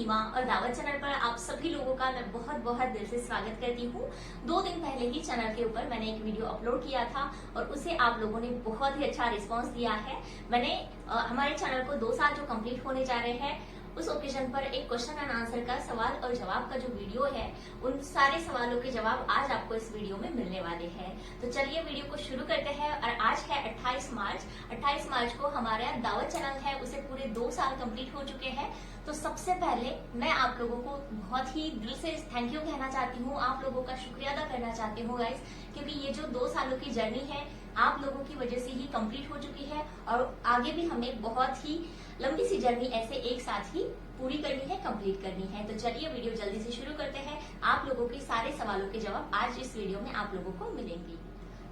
सीमा और दावत चैनल पर आप सभी लोगों का मैं बहुत बहुत दिल से स्वागत करती हूँ। 2 दिन पहले ही चैनल के ऊपर मैंने एक वीडियो अपलोड किया था और उसे आप लोगों ने बहुत ही अच्छा रिस्पांस दिया है। मैंने हमारे चैनल को 2 साल जो कंप्लीट होने जा रहे हैं उस ओकेजन पर एक क्वेश्चन एंड आंसर का सवाल और जवाब का जो वीडियो है उन सारे सवालों के जवाब आज आपको इस वीडियो में मिलने वाले हैं। तो चलिए वीडियो को शुरू करते हैं। और आज है 28 मार्च। 28 मार्च को हमारा दावत चैनल है उसे पूरे 2 साल कंप्लीट हो चुके हैं। तो सबसे पहले मैं आप लोगों को बहुत ही दिल से थैंक यू कहना चाहती हूँ, आप लोगों का शुक्रिया अदा करना चाहती हूँ गाइस, क्योंकि ये जो 2 सालों की जर्नी है आप लोगों की वजह से ही कंप्लीट हो चुकी है और आगे भी हमें बहुत ही लंबी सी जर्नी ऐसे एक साथ ही पूरी करनी है, कंप्लीट करनी है। तो चलिए वीडियो जल्दी से शुरू करते हैं। आप लोगों के सारे सवालों के जवाब आज इस वीडियो में आप लोगों को मिलेंगे।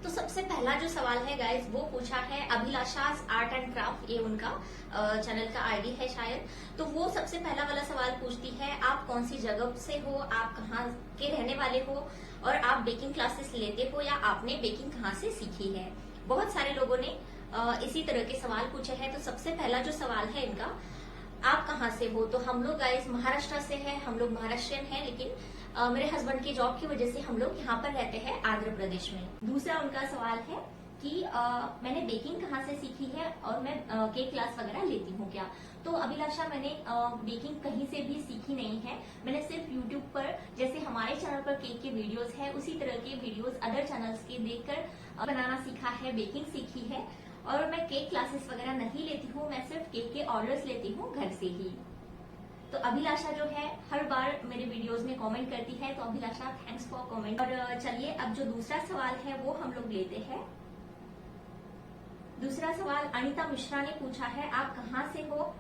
तो सबसे पहला जो सवाल है गाइस वो पूछा है अभिलाषाज आर्ट एंड क्राफ्ट, ये उनका चैनल का आईडी है शायद। तो वो सबसे पहला वाला सवाल पूछती है आप कौन सी जगह से हो, आप कहाँ के रहने वाले हो और आप बेकिंग क्लासेस लेते हो या आपने बेकिंग कहाँ से सीखी है। बहुत सारे लोगों ने इसी तरह के सवाल पूछे हैं। तो सबसे पहला जो सवाल है इनका, आप कहाँ से हो, तो हम लोग गाइस महाराष्ट्र से हैं, हम लोग महाराष्ट्रियन हैं, लेकिन मेरे हस्बैंड की जॉब की वजह से हम लोग यहाँ पर रहते हैं आंध्र प्रदेश में। दूसरा उनका सवाल है कि मैंने बेकिंग कहाँ से सीखी है और मैं केक क्लास वगैरह लेती हूँ क्या। तो अभिलाषा, मैंने बेकिंग कहीं से भी सीखी नहीं है। मैंने सिर्फ यूट्यूब पर जैसे हमारे चैनल पर केक के वीडियोस है उसी तरह के वीडियोस अदर चैनल्स के देखकर बनाना सीखा है, बेकिंग सीखी है। और मैं केक क्लासेस वगैरह नहीं लेती हूँ, मैं सिर्फ केक के ऑर्डर्स लेती हूँ घर से ही। तो अभिलाषा जो है हर बार मेरे वीडियोस में कमेंट करती है, तो अभिलाषा थैंक्स फॉर कमेंट। और चलिए अब जो दूसरा सवाल है वो हम लोग लेते हैं। दूसरा सवाल अनिता मिश्रा ने पूछा है आप कहाँ से हो।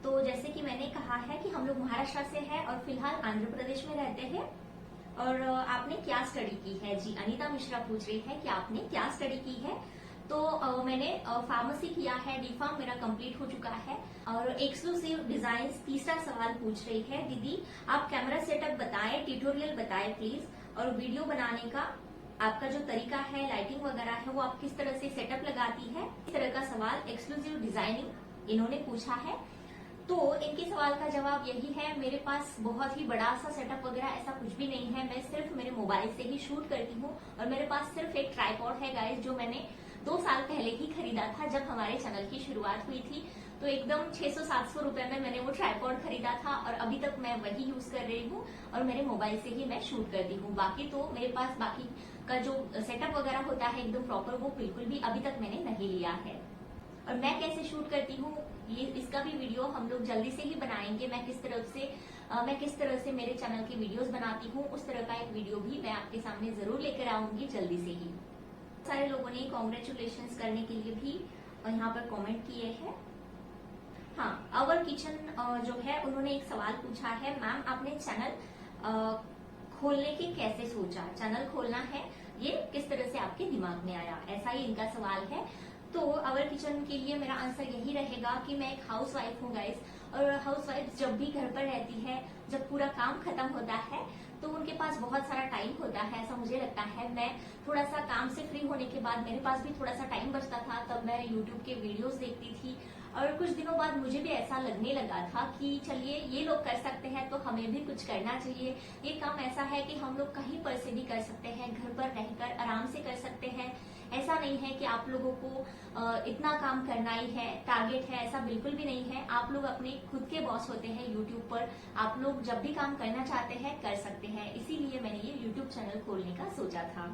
तो जैसे कि मैंने कहा है कि हम लोग महाराष्ट्र से हैं और फिलहाल आंध्र प्रदेश में रहते हैं। और आपने क्या स्टडी की है जी, अनिता मिश्रा पूछ रही है कि आपने क्या स्टडी की है। तो मैंने फार्मेसी किया है, डी.फार्म मेरा कंप्लीट हो चुका है। और एक्सक्लूसिव डिजाइन तीसरा सवाल पूछ रही है दीदी आप कैमरा सेटअप बताएं, ट्यूटोरियल बताएं प्लीज, और वीडियो बनाने का आपका जो तरीका है, लाइटिंग वगैरह है वो आप किस तरह से सेटअप लगाती है। इस तरह का सवाल एक्सक्लूसिव डिजाइनिंग इन्होंने पूछा है। तो इनके सवाल का जवाब यही है, मेरे पास बहुत ही बड़ा सा सेटअप वगैरह ऐसा कुछ भी नहीं है। मैं सिर्फ मेरे मोबाइल से ही शूट करती हूँ और मेरे पास सिर्फ एक ट्राइपॉड है गाइस, जो मैंने 2 साल पहले ही खरीदा था जब हमारे चैनल की शुरुआत हुई थी। तो एकदम 600-700 रुपए में मैंने वो ट्राइपॉड खरीदा था और अभी तक मैं वही यूज कर रही हूँ और मेरे मोबाइल से ही मैं शूट करती हूँ। बाकी तो मेरे पास बाकी का जो सेटअप वगैरह होता है एकदम प्रॉपर, वो बिल्कुल भी अभी तक मैंने नहीं लिया है। और मैं कैसे शूट करती हूँ ये इसका भी वीडियो हम लोग जल्दी से ही बनाएंगे। मैं किस तरह से मेरे चैनल की वीडियोस बनाती हूँ उस तरह का एक वीडियो भी मैं आपके सामने जरूर लेकर आऊंगी जल्दी से ही। सारे लोगों ने कॉन्ग्रेचुलेशंस करने के लिए भी यहाँ पर कमेंट किए हैं। हाँ, अवर किचन जो है उन्होंने एक सवाल पूछा है मैम आपने चैनल खोलने की कैसे सोचा, चैनल खोलना है ये किस तरह से आपके दिमाग में आया, ऐसा ही इनका सवाल है। तो अवर किचन के लिए मेरा आंसर यही रहेगा कि मैं एक हाउस वाइफ हूँ गाइस, और हाउस वाइफ जब भी घर पर रहती है, जब पूरा काम खत्म होता है तो उनके पास बहुत सारा टाइम होता है, ऐसा मुझे लगता है। मैं थोड़ा सा काम से फ्री होने के बाद मेरे पास भी थोड़ा सा टाइम बचता था, तब मैं यूट्यूब के वीडियोस देखती थी। और कुछ दिनों बाद मुझे भी ऐसा लगने लगा था कि चलिए ये लोग कर सकते हैं तो हमें भी कुछ करना चाहिए। ये काम ऐसा है कि हम लोग कहीं पर से भी कर सकते हैं, घर पर रहकर आराम से कर सकते हैं। ऐसा नहीं है कि आप लोगों को इतना काम करना ही है, टारगेट है, ऐसा बिल्कुल भी नहीं है। आप लोग अपने खुद के बॉस होते हैं यूट्यूब पर, आप लोग जब भी काम करना चाहते हैं कर सकते हैं। इसीलिए मैंने ये यूट्यूब चैनल खोलने का सोचा था।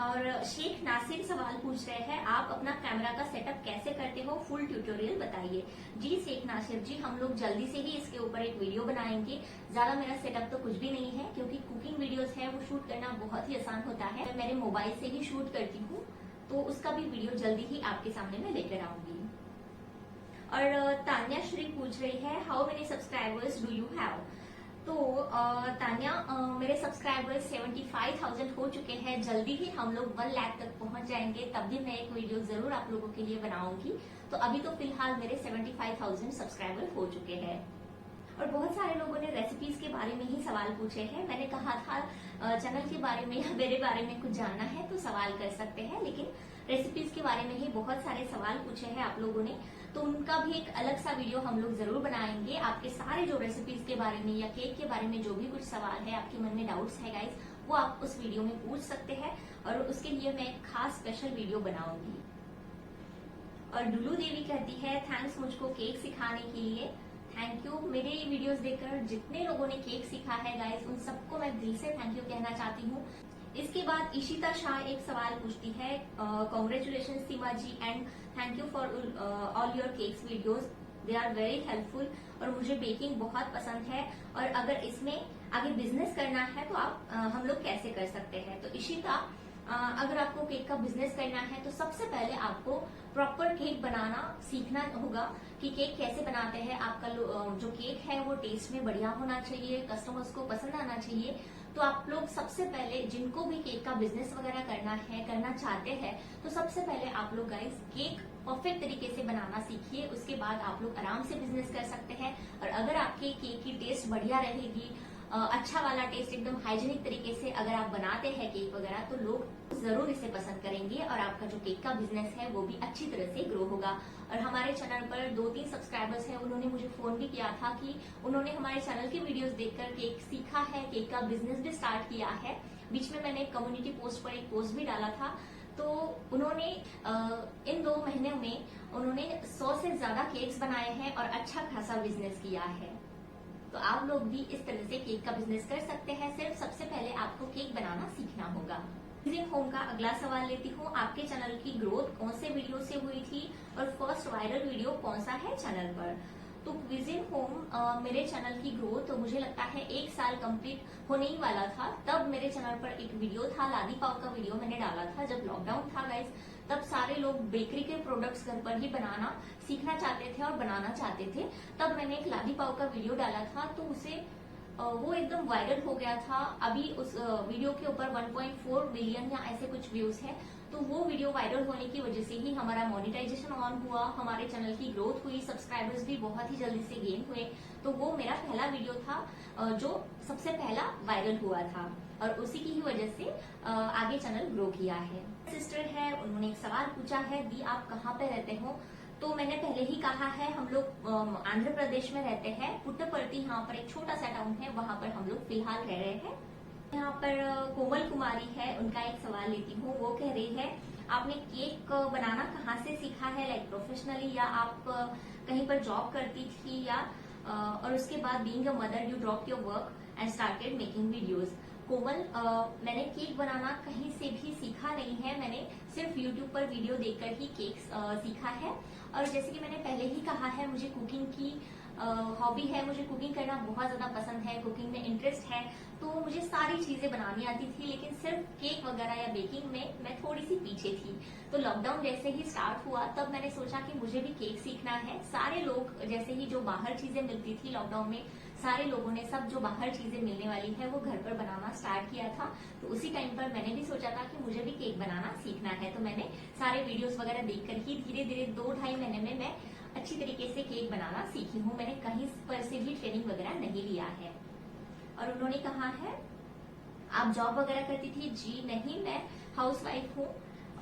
और शेख नासिर सवाल पूछ रहे हैं आप अपना कैमरा का सेटअप कैसे करते हो, फुल ट्यूटोरियल बताइए। जी शेख नासिर जी, हम लोग जल्दी से ही इसके ऊपर एक वीडियो बनाएंगे। ज्यादा मेरा सेटअप तो कुछ भी नहीं है क्योंकि कुकिंग वीडियोस है वो शूट करना बहुत ही आसान होता है। मैं मेरे मोबाइल से ही शूट करती हूँ, तो उसका भी वीडियो जल्दी ही आपके सामने मैं लेकर आऊंगी। और तान्या श्री पूछ रही है how many subscribers do you have. तो तान्या, मेरे सब्सक्राइबर्स 75,000 हो चुके हैं। जल्दी ही हम लोग 1 लाख तक पहुंच जाएंगे, तब भी मैं एक वीडियो जरूर आप लोगों के लिए बनाऊंगी। तो अभी तो फिलहाल मेरे 75,000 सब्सक्राइबर हो चुके हैं। और बहुत सारे लोगों ने रेसिपीज के बारे में ही सवाल पूछे हैं। मैंने कहा था चैनल के बारे में या मेरे बारे में कुछ जानना है तो सवाल कर सकते हैं, लेकिन रेसिपीज के बारे में ही बहुत सारे सवाल पूछे हैं आप लोगों ने। तो उनका भी एक अलग सा वीडियो हम लोग जरूर बनाएंगे। आपके सारे जो रेसिपीज के बारे में या केक के बारे में जो भी कुछ सवाल है, आपके मन में डाउट्स है गाइस, वो आप उस वीडियो में पूछ सकते हैं और उसके लिए मैं एक खास स्पेशल वीडियो बनाऊंगी। और डुलू देवी कहती है थैंक्स मुझको केक सिखाने के लिए। Thank you. मेरे वीडियोस देखकर जितने लोगों ने केक सीखा है गाइस, उन सबको मैं दिल से थैंक यू कहना चाहती हूँ। इसके बाद इशिता शाह एक सवाल पूछती है, congratulation Seema ji and thank you for all your cakes videos, they are very helpful. और मुझे बेकिंग बहुत पसंद है और अगर इसमें आगे बिजनेस करना है तो आप हम लोग कैसे कर सकते हैं। तो इशिता, अगर आपको केक का बिजनेस करना है तो सबसे पहले आपको प्रॉपर केक बनाना सीखना होगा कि केक कैसे बनाते हैं। आपका जो केक है वो टेस्ट में बढ़िया होना चाहिए, कस्टमर्स को पसंद आना चाहिए। तो आप लोग सबसे पहले जिनको भी केक का बिजनेस वगैरह करना चाहते हैं, तो सबसे पहले आप लोग गाइस केक परफेक्ट तरीके से बनाना सीखिए। उसके बाद आप लोग आराम से बिजनेस कर सकते हैं। और अगर आपके केक की टेस्ट बढ़िया रहेगी, अच्छा वाला टेस्ट एकदम हाइजीनिक तरीके से अगर आप बनाते हैं केक वगैरह, तो लोग जरूर इसे पसंद करेंगे और आपका जो केक का बिजनेस है वो भी अच्छी तरह से ग्रो होगा। और हमारे चैनल पर 2-3 सब्सक्राइबर्स हैं, उन्होंने मुझे फोन भी किया था कि उन्होंने हमारे चैनल के वीडियोस देखकर केक सीखा है, केक का बिजनेस भी स्टार्ट किया है। बीच में मैंने कम्युनिटी पोस्ट पर एक पोस्ट भी डाला था, तो उन्होंने इन 2 महीने में उन्होंने 100 से ज्यादा केक्स बनाए हैं और अच्छा खासा बिजनेस किया है। तो आप लोग भी इस तरह से केक का बिजनेस कर सकते हैं। सिर्फ सबसे पहले आपको केक बनाना सीखना होगा। क्विजिंग होम का अगला सवाल लेती हूँ, आपके चैनल की ग्रोथ कौन से वीडियो से हुई थी और फर्स्ट वायरल वीडियो कौन सा है चैनल पर। तो क्विजिंग होम मेरे चैनल की ग्रोथ मुझे लगता है 1 साल कंप्लीट होने ही वाला था, तब मेरे चैनल पर एक वीडियो था, लादी पाव का वीडियो मैंने डाला था। जब लॉकडाउन था गाइस, तब सारे लोग बेकरी के प्रोडक्ट्स घर पर ही बनाना सीखना चाहते थे और बनाना चाहते थे। तब मैंने एक लादी पाव का वीडियो डाला था, तो उसे वो एकदम वायरल हो गया था। अभी उस वीडियो के ऊपर 1.4 मिलियन या ऐसे कुछ व्यूज है। तो वो वीडियो वायरल होने की वजह से ही हमारा मोनेटाइजेशन ऑन हुआ, हमारे चैनल की ग्रोथ हुई, सब्सक्राइबर्स भी बहुत ही जल्दी से गेन हुए। तो वो मेरा पहला वीडियो था जो सबसे पहला वायरल हुआ था और उसी की ही वजह से आगे चैनल ग्रो किया है। सिस्टर है, उन्होंने एक सवाल पूछा है, दी आप कहाँ पे रहते हो। तो मैंने पहले ही कहा है, हम लोग आंध्र प्रदेश में रहते हैं। पुट्टपर्ती यहाँ पर एक छोटा सा टाउन है, वहाँ पर हम लोग फिलहाल रह रहे हैं। यहाँ पर कोमल कुमारी है, उनका एक सवाल लेती हूँ। वो कह रही है, आपने केक बनाना कहाँ से सीखा है, लाइक प्रोफेशनली या आप कहीं पर जॉब करती थी, या और उसके बाद being a mother you drop your work and started making videos. Komal, मैंने केक बनाना कहीं से भी सीखा नहीं है, मैंने सिर्फ यूट्यूब पर वीडियो देखकर ही केक सीखा है। और जैसे कि मैंने पहले ही कहा है, मुझे कुकिंग की हॉबी है, मुझे कुकिंग करना बहुत ज्यादा पसंद है, कुकिंग में इंटरेस्ट है। तो मुझे सारी चीजें बनानी आती थी, लेकिन सिर्फ केक वगैरह या बेकिंग में मैं थोड़ी सी पीछे थी। तो लॉकडाउन जैसे ही स्टार्ट हुआ, तब मैंने सोचा कि मुझे भी केक सीखना है। सारे लोग जैसे ही जो बाहर चीजें मिलती थी लॉकडाउन में, सारे लोगों ने सब जो बाहर चीजें मिलने वाली है वो घर पर बनाना स्टार्ट किया था। तो उसी टाइम पर मैंने भी सोचा था कि मुझे भी केक बनाना सीखना है। तो मैंने सारे वीडियोस वगैरह देखकर ही धीरे धीरे 2-2.5 महीने में मैं अच्छी तरीके से केक बनाना सीखी हूँ। मैंने कहीं पर से भी ट्रेनिंग वगैरह नहीं लिया है। और उन्होंने कहा है, आप जॉब वगैरह करती थी। जी नहीं, मैं हाउसवाइफ हूँ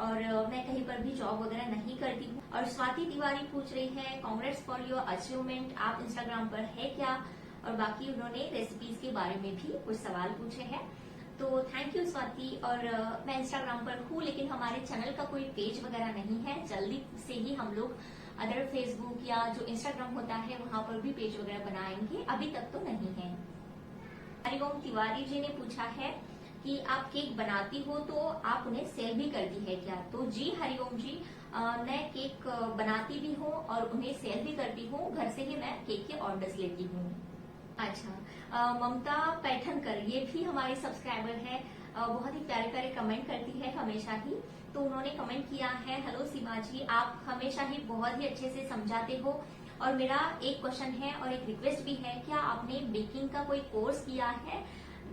और मैं कहीं पर भी जॉब वगैरह नहीं करती हूँ। और स्वाति तिवारी पूछ रही है, कांग्रेट्स फॉर योर अचीवमेंट, आप इंस्टाग्राम पर है क्या। और बाकी उन्होंने रेसिपीज के बारे में भी कुछ सवाल पूछे हैं। तो थैंक यू स्वाति। और मैं इंस्टाग्राम पर हूँ, लेकिन हमारे चैनल का कोई पेज वगैरह नहीं है। जल्दी से ही हम लोग अदर फेसबुक या जो इंस्टाग्राम होता है वहां पर भी पेज वगैरह बनाएंगे, अभी तक तो नहीं है। हरिओम तिवारी जी ने पूछा है कि आप केक बनाती हो तो आप उन्हें सेल भी करती है क्या। तो जी हरिओम जी, मैं केक बनाती भी हूँ और उन्हें सेल भी करती हूँ। घर से ही मैं केक के ऑर्डर्स लेती हूँ। अच्छा, ममता पैठनकर, ये भी हमारे सब्सक्राइबर है, बहुत ही प्यारे प्यारे कमेंट करती है हमेशा ही। तो उन्होंने कमेंट किया है, हेलो सीमा जी, आप हमेशा ही बहुत ही अच्छे से समझाते हो। और मेरा एक क्वेश्चन है और एक रिक्वेस्ट भी है, क्या आपने बेकिंग का कोई कोर्स किया है।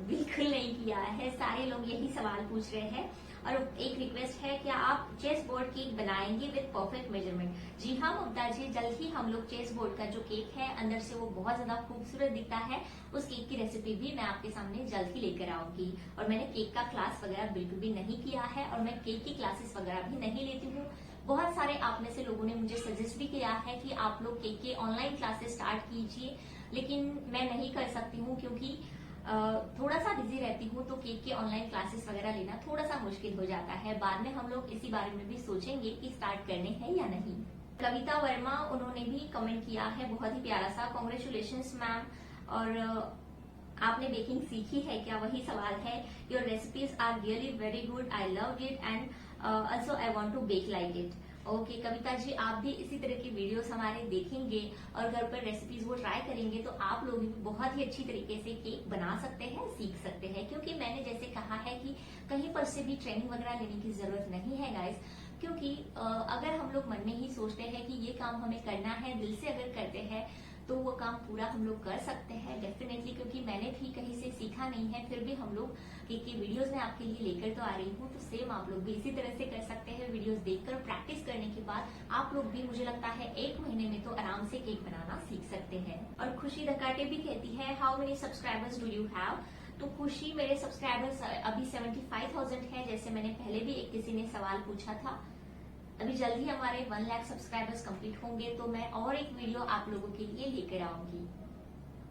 बिल्कुल नहीं किया है, सारे लोग यही सवाल पूछ रहे हैं। और एक रिक्वेस्ट है, क्या आप चेस बोर्ड केक बनाएंगे विद परफेक्ट मेजरमेंट। जी हाँ ममता जी, जल्द ही हम लोग चेस बोर्ड का जो केक है, अंदर से वो बहुत ज्यादा खूबसूरत दिखता है, उस केक की रेसिपी भी मैं आपके सामने जल्द ही लेकर आऊंगी। और मैंने केक का क्लास वगैरह बिल्कुल भी नहीं किया है और मैं केक की क्लासेस वगैरह भी नहीं लेती हूँ। बहुत सारे आप में से लोगों ने मुझे सजेस्ट भी किया है कि आप लोग केक के ऑनलाइन क्लासेस स्टार्ट कीजिए, लेकिन मैं नहीं कर सकती हूँ क्योंकि थोड़ा सा बिजी रहती हूँ, तो केक के ऑनलाइन क्लासेस वगैरह लेना थोड़ा सा मुश्किल हो जाता है। बाद में हम लोग इसी बारे में भी सोचेंगे कि स्टार्ट करने हैं या नहीं। कविता वर्मा, उन्होंने भी कमेंट किया है बहुत ही प्यारा सा, कॉन्ग्रेचुलेशंस मैम। और आपने बेकिंग सीखी है क्या, वही सवाल है। Your recipes are really very good, I love it and also I want to bake like it. Okay Kavita ji, आप भी इसी तरह की वीडियोस हमारे देखेंगे और घर पर रेसिपीज वो ट्राई करेंगे तो आप लोग भी बहुत ही अच्छी तरीके से केक बना सकते हैं, सीख सकते हैं। क्योंकि मैंने जैसे कहा है कि कहीं पर से भी ट्रेनिंग वगैरह लेने की जरूरत नहीं है गाइस, क्योंकि अगर हम लोग मन में ही सोचते हैं कि ये काम हमें करना है, दिल से अगर करते हैं तो वो काम पूरा हम लोग कर सकते हैं डेफिनेटली। क्योंकि मैंने भी कहीं से सीखा नहीं है, फिर भी हम लोग केक की वीडियोस में आपके लिए लेकर तो आ रही हूँ, तो सेम आप लोग भी इसी तरह से कर सकते हैं। वीडियोस देखकर प्रैक्टिस करने के बाद आप लोग भी, मुझे लगता है 1 महीने में तो आराम से केक बनाना सीख सकते हैं। और खुशी धकाटे भी कहती है, how many subscribers do you have. तो खुशी, मेरे सब्सक्राइबर्स अभी 75,000 है, जैसे मैंने पहले भी एक किसी ने सवाल पूछा था। अभी जल्द ही हमारे 1 लाख सब्सक्राइबर्स कंप्लीट होंगे तो मैं और एक वीडियो आप लोगों के लिए लेकर आऊंगी।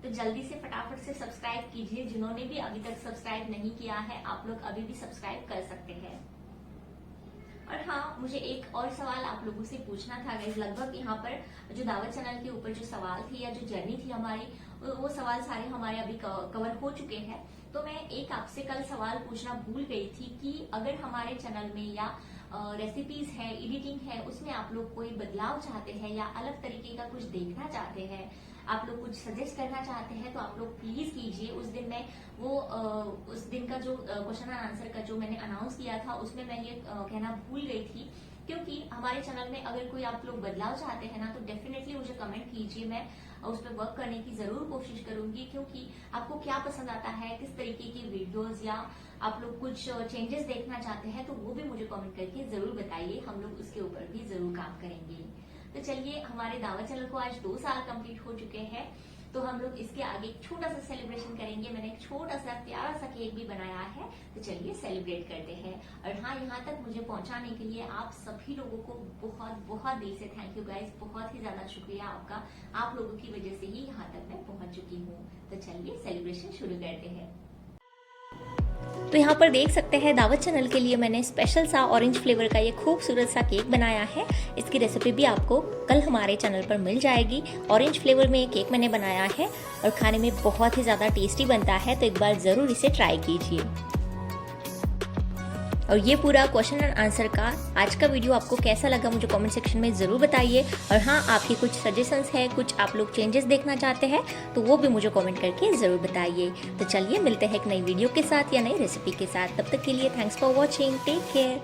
तो जल्दी से फटाफट से सब्सक्राइब कीजिए। जिन्होंने भी अभी तक सब्सक्राइब नहीं किया है, आप लोग अभी भी सब्सक्राइब कर सकते हैं। और हाँ, मुझे एक और सवाल आप लोगों से पूछना था गाइस। लगभग यहाँ पर जो दावत चैनल के ऊपर जो सवाल थी या जो जर्नी थी हमारी, वो सवाल सारे हमारे अभी कवर हो चुके हैं। तो मैं एक आपसे कल सवाल पूछना भूल गई थी कि अगर हमारे चैनल में या रेसिपीज है, एडिटिंग है, उसमें आप लोग कोई बदलाव चाहते हैं या अलग तरीके का कुछ देखना चाहते हैं, आप लोग कुछ सजेस्ट करना चाहते हैं, तो आप लोग प्लीज कीजिए। उस दिन मैं वो उस दिन का जो क्वेश्चन एंड आंसर का जो मैंने अनाउंस किया था, उसमें मैं ये कहना भूल गई थी। क्योंकि हमारे चैनल में अगर कोई आप लोग बदलाव चाहते हैं ना, तो डेफिनेटली मुझे कमेंट कीजिए, मैं उस पर वर्क करने की जरूर कोशिश करूंगी। क्योंकि आपको क्या पसंद आता है, किस तरीके की वीडियोस, या आप लोग कुछ चेंजेस देखना चाहते हैं, तो वो भी मुझे कमेंट करके जरूर बताइए, हम लोग उसके ऊपर भी जरूर काम करेंगे। तो चलिए, हमारे दावत चैनल को आज 2 साल कंप्लीट हो चुके हैं, तो हम लोग इसके आगे एक छोटा सा सेलिब्रेशन करेंगे। मैंने एक छोटा सा प्यारा सा केक भी बनाया है, तो चलिए सेलिब्रेट करते हैं। और हाँ, यहाँ तक मुझे पहुंचाने के लिए आप सभी लोगों को बहुत बहुत दिल से थैंक यू गाइस, बहुत ही ज्यादा शुक्रिया आपका। आप लोगों की वजह से ही यहाँ तक मैं पहुंच चुकी हूँ। तो चलिए सेलिब्रेशन शुरू करते हैं। तो यहाँ पर देख सकते हैं दावत चैनल के लिए मैंने स्पेशल सा ऑरेंज फ्लेवर का ये खूबसूरत सा केक बनाया है। इसकी रेसिपी भी आपको कल हमारे चैनल पर मिल जाएगी। ऑरेंज फ्लेवर में केक मैंने बनाया है और खाने में बहुत ही ज़्यादा टेस्टी बनता है, तो एक बार ज़रूर इसे ट्राई कीजिए। और ये पूरा क्वेश्चन एंड आंसर का आज का वीडियो आपको कैसा लगा मुझे कमेंट सेक्शन में ज़रूर बताइए। और हाँ, आपकी कुछ सजेशंस है, कुछ आप लोग चेंजेस देखना चाहते हैं, तो वो भी मुझे कमेंट करके ज़रूर बताइए। तो चलिए मिलते हैं एक नई वीडियो के साथ या नई रेसिपी के साथ। तब तक के लिए thanks for watching, take care.